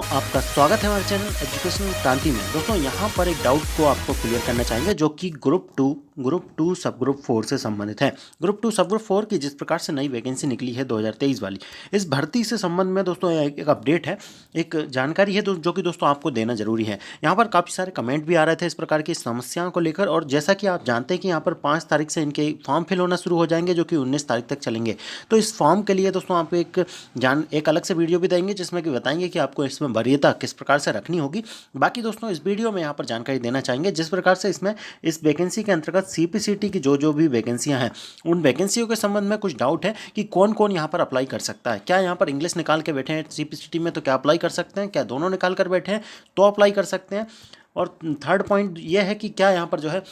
आपका स्वागत है हमारे चैनल एजुकेशनल क्रांति में। दोस्तों यहाँ पर एक डाउट को आपको क्लियर करना चाहेंगे जो कि ग्रुप टू सब ग्रुप 4 से संबंधित है। ग्रुप 2 सब ग्रुप 4 की जिस प्रकार से नई वैकेंसी निकली है 2023 वाली, इस भर्ती से संबंध में दोस्तों एक अपडेट है, एक जानकारी है जो कि दोस्तों आपको देना जरूरी है। यहाँ पर काफ़ी सारे कमेंट भी आ रहे थे इस प्रकार की समस्याओं को लेकर, और जैसा कि आप जानते हैं कि यहाँ पर 5 तारीख से इनके फॉर्म फिल होना शुरू हो जाएंगे जो कि 19 तारीख तक चलेंगे। तो इस फॉर्म के लिए दोस्तों आप एक अलग से वीडियो भी देंगे जिसमें कि बताएंगे कि आपको इसमें वरीयता किस प्रकार से रखनी होगी। बाकी दोस्तों इस वीडियो में यहाँ पर जानकारी देना चाहेंगे जिस प्रकार से इसमें इस वैकेंसी के अंतर्गत सीपीसीटी की जो भी वैकेंसियाँ हैं उन वैकेंसियों के संबंध में कुछ डाउट है कि कौन कौन यहाँ पर अप्लाई कर सकता है। क्या यहाँ पर इंग्लिश निकाल के बैठे हैं सीपीसीटी में तो क्या अप्लाई कर सकते हैं, क्या दोनों निकाल कर बैठे हैं तो अप्लाई कर सकते हैं। और थर्ड पॉइंट ये है कि क्या यहाँ पर जो है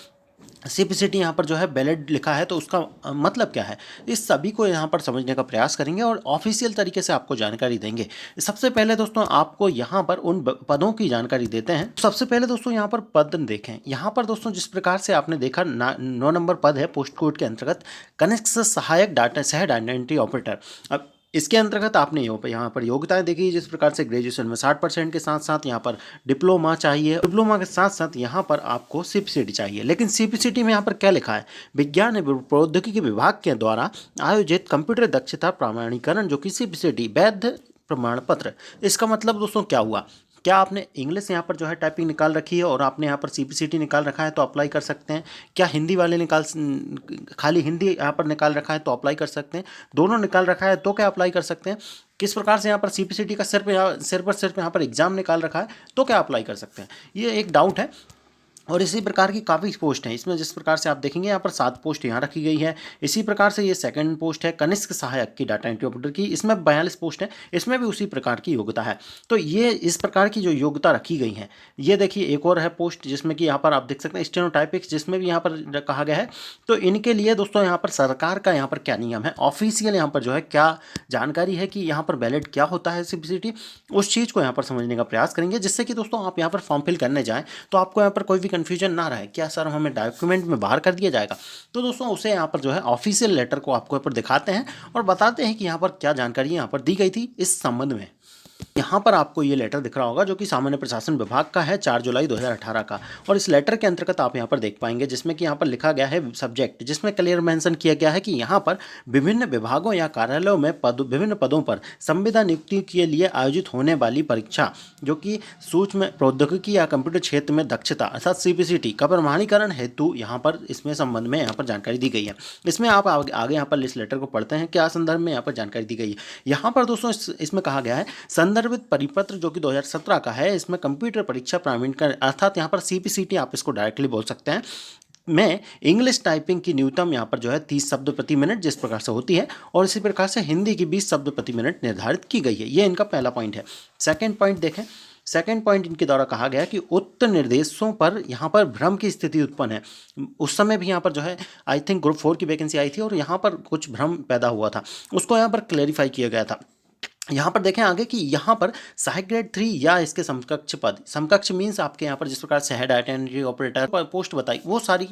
सीपीसीटी यहाँ पर जो है बैलेट लिखा है तो उसका मतलब क्या है। इस सभी को यहाँ पर समझने का प्रयास करेंगे और ऑफिशियल तरीके से आपको जानकारी देंगे। सबसे पहले दोस्तों आपको यहाँ पर उन पदों की जानकारी देते हैं। सबसे पहले दोस्तों यहाँ पर पद देखें। यहाँ पर दोस्तों जिस प्रकार से आपने देखा 9 नंबर पद है पोस्ट कोड के अंतर्गत कनिष्ठ सहायक डाटा सह डाटा एंट्री ऑपरेटर। अब इसके अंतर्गत आपने यहाँ पर योग्यताएं देखी जिस प्रकार से ग्रेजुएशन में 60% के साथ साथ यहाँ पर डिप्लोमा चाहिए, डिप्लोमा के साथ साथ यहाँ पर आपको सीपीसीटी चाहिए। लेकिन सीपीसीटी में यहाँ पर क्या लिखा है, विज्ञान एवं प्रौद्योगिकी विभाग के द्वारा आयोजित कंप्यूटर दक्षता प्रमाणीकरण जो कि सीपीसीटी वैध प्रमाण पत्र। इसका मतलब दोस्तों क्या हुआ, क्या आपने इंग्लिश यहाँ पर जो है टाइपिंग निकाल रखी है और आपने यहाँ पर सीपीसीटी निकाल रखा है तो अप्लाई कर सकते हैं। क्या हिंदी वाले खाली हिंदी यहाँ पर निकाल रखा है तो अप्लाई कर सकते हैं। दोनों निकाल रखा है तो क्या अप्लाई कर सकते हैं। किस प्रकार से यहाँ पर सीपीसीटी का सिर्फ यहाँ पर एग्जाम निकाल रखा है तो क्या अप्लाई कर सकते हैं, ये एक डाउट है। और इसी प्रकार की काफ़ी पोस्ट हैं इसमें। जिस प्रकार से आप देखेंगे यहाँ पर 7 पोस्ट यहाँ रखी गई है। इसी प्रकार से ये सेकंड पोस्ट है कनिष्ठ सहायक की डाटा एंट्री ऑपरेटर की, इसमें 42 पोस्ट है, इसमें भी उसी प्रकार की योग्यता है। तो ये इस प्रकार की जो योग्यता रखी गई है। ये देखिए एक और है पोस्ट जिसमें कि यहाँ पर आप देख सकते हैं स्टेनोटाइपिक्स, जिसमें भी यहाँ पर कहा गया है। तो इनके लिए दोस्तों यहाँ पर सरकार का यहाँ पर क्या नियम है, ऑफिशियल यहाँ पर जो है क्या जानकारी है कि यहाँ पर बैलेट क्या होता है सीपीसीटी, उस चीज़ को यहाँ पर समझने का प्रयास करेंगे जिससे कि दोस्तों आप यहाँ पर फॉर्म फिल करने जाएँ तो आपको यहाँ पर कोई भी कन्फ्यूजन ना रहे, क्या सर हमें डॉक्यूमेंट में बाहर कर दिया जाएगा। तो दोस्तों उसे यहाँ पर जो है ऑफिशियल लेटर को आपको यहाँ पर दिखाते हैं और बताते हैं कि यहाँ पर क्या जानकारी यहाँ पर दी गई थी इस संबंध में। यहाँ पर आपको ये लेटर दिख रहा होगा जो कि सामान्य प्रशासन विभाग का है 4 जुलाई 2018 का। और इस लेटर के अंतर्गत आप यहाँ पर देख पाएंगे जिसमें कि यहाँ पर लिखा गया है सब्जेक्ट, जिसमें क्लियर मेंशन किया गया है कि यहाँ पर विभिन्न विभागों या कार्यालयों में विभिन्न पदों पर संविदा नियुक्ति के लिए आयोजित होने वाली परीक्षा जो कि सूक्ष्म प्रौद्योगिकी या कंप्यूटर क्षेत्र में दक्षता अर्थात सीपीसीटी का प्रमाणीकरण हेतु यहाँ पर इसमें संबंध में यहाँ पर जानकारी दी गई है। इसमें आप आगे यहाँ पर इस लेटर को पढ़ते हैं क्या संदर्भ में यहाँ पर जानकारी दी गई है। यहाँ पर दोस्तों इसमें कहा गया है संदर्भित परिपत्र जो कि 2017 का है, इसमें कंप्यूटर परीक्षा प्रमाणीकरण अर्थात यहाँ पर सीपीसीटी आप इसको डायरेक्टली बोल सकते हैं में इंग्लिश टाइपिंग की न्यूनतम यहाँ पर जो है 30 शब्द प्रति मिनट जिस प्रकार से होती है और इसी प्रकार से हिंदी की 20 शब्द प्रति मिनट निर्धारित की गई है। ये इनका पहला पॉइंट है। सेकंड पॉइंट देखें। सेकंड पॉइंट इनके द्वारा कहा गया कि उक्त निर्देशों पर यहाँ पर भ्रम की स्थिति उत्पन्न है। उस समय भी यहाँ पर जो है आई थिंक ग्रुप 4 की वैकेंसी आई थी और यहाँ पर कुछ भ्रम पैदा हुआ था, उसको यहाँ पर क्लेरिफाई किया गया था। यहाँ पर देखें आगे कि यहाँ पर सहायक ग्रेड 3 या इसके समकक्ष पद, समकक्ष मीन्स आपके यहाँ पर जिस प्रकार सह डाटा एंट्री ऑपरेटर पर पोस्ट बताई वो सारी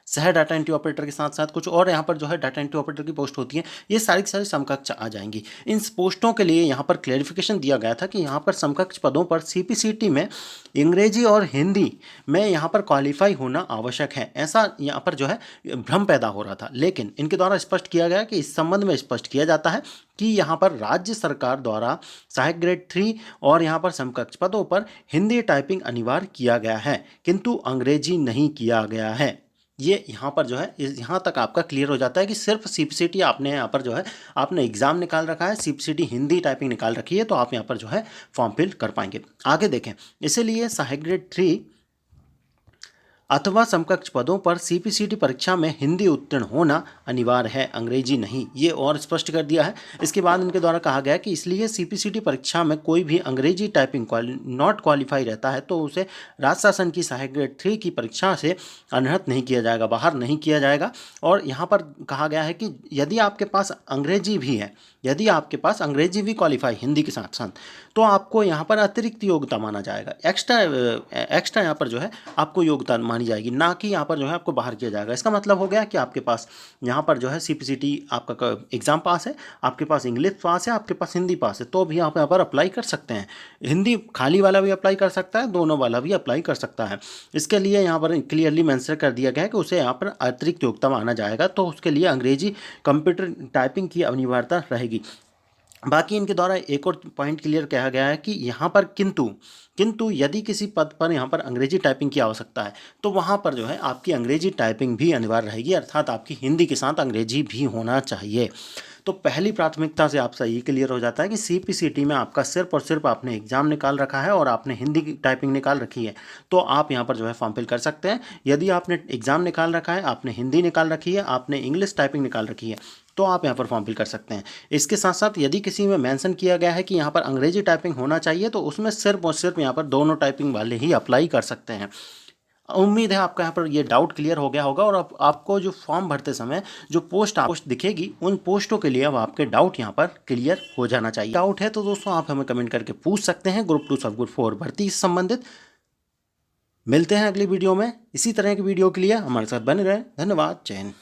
सह डाटा एंट्री ऑपरेटर के साथ साथ कुछ और यहाँ पर जो है डाटा एंट्री ऑपरेटर की पोस्ट होती है, ये सारी की सारी समकक्ष आ जाएंगी। इन पोस्टों के लिए यहाँ पर क्लेरिफिकेशन दिया गया था कि यहाँ पर समकक्ष पदों पर सीपीसीटी में अंग्रेजी और हिंदी में यहाँ पर क्वालिफाई होना आवश्यक है, ऐसा यहाँ पर जो है भ्रम पैदा हो रहा था। लेकिन इनके द्वारा स्पष्ट किया गया कि इस संबंध में स्पष्ट किया जाता है कि यहाँ पर राज्य सरकार द्वारा सहायक ग्रेड 3 और यहाँ पर समकक्ष पदों पर हिंदी टाइपिंग अनिवार्य किया गया है किंतु अंग्रेजी नहीं किया गया है। ये यहाँ पर जो है यहाँ तक आपका क्लियर हो जाता है कि सिर्फ सीपीसीटी आपने यहाँ पर जो है आपने एग्जाम निकाल रखा है, सीपीसीटी हिंदी टाइपिंग निकाल रखी है तो आप यहाँ पर जो है फॉर्म फिल कर पाएंगे। आगे देखें, इसीलिए सहायक ग्रेड 3 अथवा समकक्ष पदों पर सीपीसीटी परीक्षा में हिंदी उत्तीर्ण होना अनिवार्य है, अंग्रेजी नहीं, ये और स्पष्ट कर दिया है। इसके बाद इनके द्वारा कहा गया कि इसलिए सीपीसीटी परीक्षा में कोई भी अंग्रेजी टाइपिंग नॉट क्वालिफाई रहता है तो उसे राज्य शासन की सहायक ग्रेड 3 की परीक्षा से अनर्हत नहीं किया जाएगा, बाहर नहीं किया जाएगा। और यहाँ पर कहा गया है कि यदि आपके पास अंग्रेजी भी है, यदि आपके पास अंग्रेजी भी क्वालिफाई हिंदी के साथ साथ तो आपको यहाँ पर अतिरिक्त योग्यता माना जाएगा, एक्स्ट्रा यहाँ पर जो है आपको योग्यता मानी मानी जाएगी, ना कि यहाँ पर जो है आपको बाहर किया जाएगा। इसका मतलब हो गया कि आपके पास यहाँ पर जो है CPCT आपका एग्ज़ाम पास है, आपके पास इंग्लिश पास है, आपके पास हिंदी पास है, तो भी आप यहाँ पर अप्लाई कर सकते हैं। हिंदी खाली वाला भी अप्लाई कर सकता है, दोनों वाला भी अप्लाई कर सकता है। इसके लिए यहाँ पर क्लियरली मेंशन कर दिया गया है कि उसे यहाँ पर अतिरिक्त योग्यता माना जाएगा, तो उसके लिए अंग्रेजी कंप्यूटर टाइपिंग की अनिवार्यता रहेगी। बाकी इनके द्वारा एक और पॉइंट क्लियर किया गया है कि यहाँ पर किंतु यदि किसी पद पर यहाँ पर अंग्रेजी टाइपिंग की आवश्यकता है, तो वहाँ पर जो है आपकी अंग्रेजी टाइपिंग भी अनिवार्य रहेगी, अर्थात आपकी हिंदी के साथ अंग्रेजी भी होना चाहिए। तो पहली प्राथमिकता से आपसे ये क्लियर हो जाता है कि CPCT में आपका सिर्फ और सिर्फ आपने एग्जाम निकाल रखा है और आपने हिंदी की टाइपिंग निकाल रखी है, तो आप यहाँ पर जो है फॉर्म फिल कर सकते हैं। यदि आपने एग्जाम निकाल रखा है, आपने हिंदी निकाल रखी है, आपने इंग्लिश टाइपिंग निकाल रखी है, तो आप यहाँ पर फॉर्म फिल कर सकते हैं। इसके साथ साथ यदि किसी में मेंशन किया गया है कि यहाँ पर अंग्रेजी टाइपिंग होना चाहिए, तो उसमें सिर्फ और सिर्फ यहाँ पर दोनों टाइपिंग वाले ही अप्लाई कर सकते हैं। उम्मीद है आपका यहाँ पर ये डाउट क्लियर हो गया होगा, और अब आपको जो फॉर्म भरते समय जो पोस्ट दिखेगी, उन पोस्टों के लिए अब आपके डाउट यहाँ पर क्लियर हो जाना चाहिए। डाउट है तो दोस्तों आप हमें कमेंट करके पूछ सकते हैं ग्रुप 2 सब ग्रुप 4 भर्ती से संबंधित। मिलते हैं अगली वीडियो में। इसी तरह की वीडियो के लिए हमारे साथ बने रहें। धन्यवाद। जय हिंद।